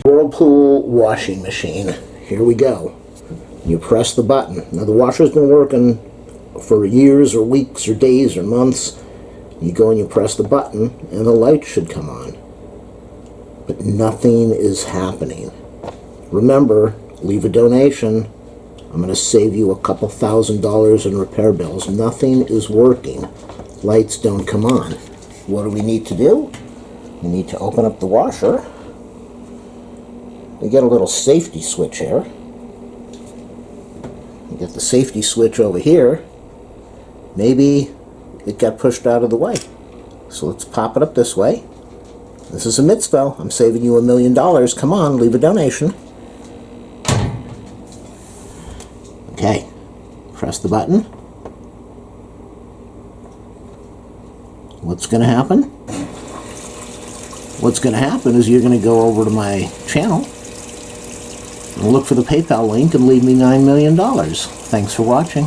Whirlpool washing machine. Here we go. You press the button. Now the washer's been working for years or weeks or days or months. You go and you press the button and the light should come on. But nothing is happening. Remember, leave a donation. I'm going to save you a couple $1,000s in repair bills. Nothing is working. Lights don't come on. What do we need to do? We need to open up the washer. We get a little safety switch here. We get the safety switch over here. Maybe it got pushed out of the way. So let's pop it up this way. This is a mitzvah. I'm saving you $1 million. Come on, leave a donation. Okay, press the button. What's going to happen? What's going to happen is you're going to go over to my channel and look for the PayPal link and leave me $9 million. Thanks for watching.